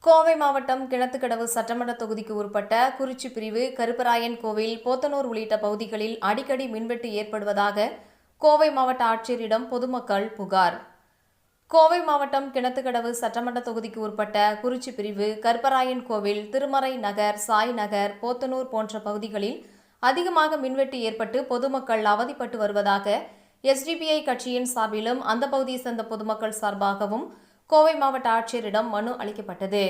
கோவை மாவட்டம் கிணத்துக்கடவு சட்டமன்ற தொகுதிக்கு உட்பட்ட குறிச்சி பிரிவு கருப்பராயன் கோவில் போத்தனூர் உள்ளிட்ட பகுதிகளில் அடிக்கடி மின்வெட்டு ஏற்படுவதாக கோவை மாவட்ட ஆட்சியரிடம் பொதுமக்கள் புகார். கோவை மாவட்டம் கிணத்துக்கடவு சட்டமன்ற தொகுதிக்கு உட்பட்ட குறிச்சி பிரிவு கருப்பராயன் கோவில், திருமறை நகர், சாய் நகர், போத்தனூர் போன்ற பகுதிகளில் அதிகமாக மின்வெட்டு ஏற்பட்டு பொதுமக்கள் அவதிப்பட்டு வருவதாக SDPI கட்சியின் சார்பிலும் அந்த பகுதியை சேர்ந்த பொதுமக்கள் சார்பாகவும் கோவை மாவட்ட ஆட்சியரிடம் மனு அளிக்கப்பட்டது.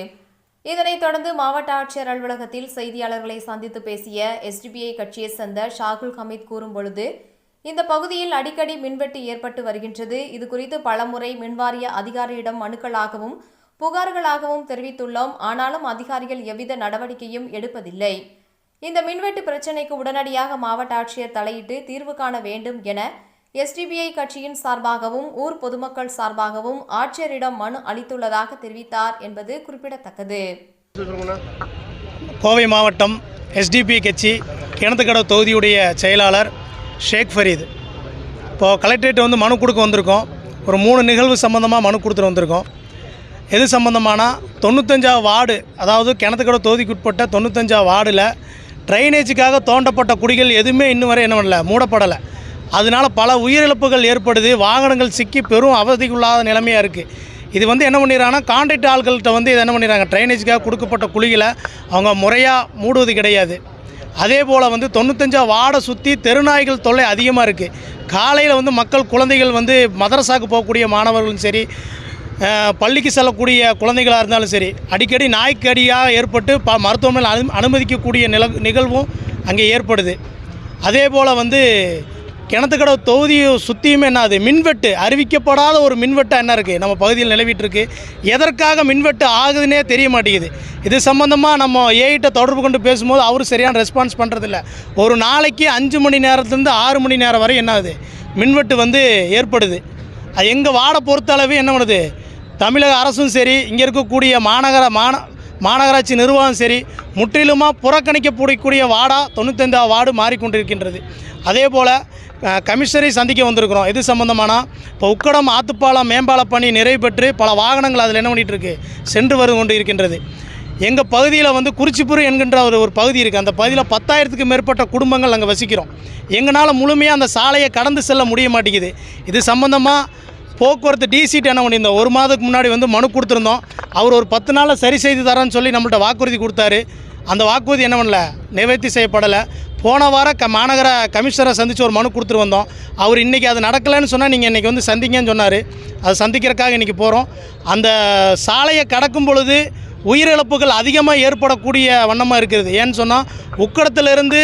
இதனைத் தொடர்ந்து மாவட்ட ஆட்சியர் அலுவலகத்தில் செய்தியாளர்களை சந்தித்து பேசிய SDPI கட்சியை சேர்ந்த ஷாகுல் ஹமீத் கூறும்பொழுது, இந்த பகுதியில் அடிக்கடி மின்வெட்டு ஏற்பட்டு வருகின்றது. இதுகுறித்து பலமுறை மின்வாரிய அதிகாரியிடம் மனுக்களாகவும் புகார்களாகவும் தெரிவித்துள்ளோம். ஆனாலும் அதிகாரிகள் எவ்வித நடவடிக்கையும் எடுப்பதில்லை. இந்த மின்வெட்டு பிரச்சினைக்கு உடனடியாக மாவட்ட ஆட்சியர் தலையிட்டு தீர்வு காண வேண்டும் என SDPI கட்சியின் சார்பாகவும் ஊர் பொதுமக்கள் சார்பாகவும் ஆட்சியரிடம் மனு அளித்துள்ளதாக தெரிவித்தார் என்பது குறிப்பிடத்தக்கது. கோவை மாவட்டம் SDPI கட்சி கிணத்துக்கடவு தொகுதியுடைய செயலாளர் ஷேக் ஃபரீத். இப்போது கலெக்டரேட் மனு கொடுக்க வந்திருக்கோம். ஒரு 3 நிகழ்வு சம்மந்தமாக மனு கொடுத்துட்டு வந்திருக்கோம். எது சம்மந்தமானா 95 வார்டு, அதாவது கிணத்துக்கடவு தொகுதிக்கு உட்பட்ட 95 வார்டில் ட்ரைனேஜுக்காக தோண்டப்பட்ட குடிகள் எதுவுமே இன்னும் வரை என்ன பண்ணல, மூடப்படலை. அதனால் பல உயிரிழப்புகள் ஏற்படுது. வாகனங்கள் சிக்கி பெரும் அவதிக்குள்ளாத நிலைமையாக இருக்குது. இது என்ன பண்ணிடுறாங்கன்னா, கான்ட்ராக்ட் ஆள்கள்கிட்ட இதை என்ன பண்ணிடுறாங்க, ட்ரைனேஜுக்காக கொடுக்கப்பட்ட குழிகளை அவங்க முறையாக மூடுவது கிடையாது. அதே போல் 95 வார்டை சுற்றி தெருநாய்கள் தொல்லை அதிகமாக இருக்குது. காலையில் மக்கள் குழந்தைகள் மதரசாவுக்கு போகக்கூடிய மாணவர்களும் சரி, பள்ளிக்கு செல்லக்கூடிய குழந்தைகளாக இருந்தாலும் சரி, அடிக்கடி நாய்க்கடியாக ஏற்பட்டு மருத்துவமனையில் அனுமதிக்கக்கூடிய நிகழ்வும் அங்கே ஏற்படுது. அதே போல் கிணத்துக்கடவு தொகுதியை சுற்றியுமே என்னது, மின்வெட்டு, அறிவிக்கப்படாத ஒரு மின்வெட்டு என்ன இருக்குது நம்ம பகுதியில் நிலவிட்டு இருக்குது. எதற்காக மின்வெட்டு ஆகுதுன்னே தெரிய மாட்டேங்குது. இது சம்மந்தமாக நம்ம ஏஐட்ட தொடர்பு கொண்டு பேசும்போது அவர் சரியான ரெஸ்பான்ஸ் பண்ணுறதில்ல. ஒரு நாளைக்கு 5 மணி நேரத்துலேருந்து 6 மணி நேரம் வரை என்னது மின்வெட்டு ஏற்படுது. அது எங்கள் வார்டை பொறுத்தளவு என்ன பண்ணுது, தமிழக அரசும் சரி, இங்கே இருக்கக்கூடிய மாநகராட்சி நிர்வாகம் சரி, முற்றிலுமாக புறக்கணிக்கப்படக்கூடிய வார்டாக 95 வார்டு மாறிக்கொண்டிருக்கின்றது. அதே போல் கமிஷனரை சந்திக்க வந்திருக்கிறோம். இது சம்மந்தமானா இப்போ உக்கடம் ஆத்துப்பாலம் மேம்பால பணி நிறைவு பெற்று பல வாகனங்கள் அதில் என்ன பண்ணிகிட்டு சென்று வந்து கொண்டு இருக்கின்றது. எங்கள் பகுதியில் குறிச்சிப்புறு என்கின்ற ஒரு பகுதி இருக்குது. அந்த பகுதியில் 10,000க்கும் மேற்பட்ட குடும்பங்கள் அங்கே வசிக்கிறோம். எங்களால் முழுமையாக அந்த சாலையை கடந்து செல்ல முடிய மாட்டேங்குது. இது சம்மந்தமாக போக்குவரத்து டிசிட்டு என்ன பண்ணியிருந்தோம், 1 மாதத்துக்கு முன்னாடி மனு கொடுத்துருந்தோம். அவர் ஒரு 10 நாளில் சரி செய்து தரேன்னு சொல்லி நம்மள்ட்ட வாக்குறுதி கொடுத்தாரு. அந்த வாக்குறுதி என்ன பண்ணல, நிவர்த்தி செய்யப்படலை. போன வாரம் மாநகர கமிஷனரை சந்தித்து ஒரு மனு கொடுத்துட்டு வந்தோம். அவர் இன்றைக்கி அது நடக்கலைன்னு சொன்னால் நீங்கள் இன்றைக்கி சந்திங்கன்னு சொன்னார். அது சந்திக்கிறதுக்காக இன்றைக்கி போகிறோம். அந்த சாலையை கடக்கும் பொழுது உயிரிழப்புகள் அதிகமாக ஏற்படக்கூடிய வண்ணமாக இருக்கிறது. ஏன்னு சொன்னால் உக்கடத்துலேருந்து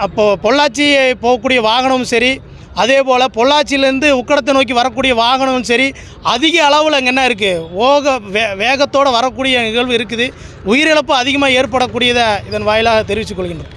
அப்போது பொள்ளாச்சி போகக்கூடிய வாகனமும் சரி, அதே போல் பொள்ளாச்சியிலேருந்து உக்கடத்தை நோக்கி வரக்கூடிய வாகனமும் சரி, அதிக அளவில் அங்கே என்ன இருக்குது, வேகத்தோடு வரக்கூடிய நிகழ்வு இருக்குது. உயிரிழப்பு அதிகமாக ஏற்படக்கூடியதை இதன் வாயிலாக தெரிவித்துக் கொள்கின்றோம்.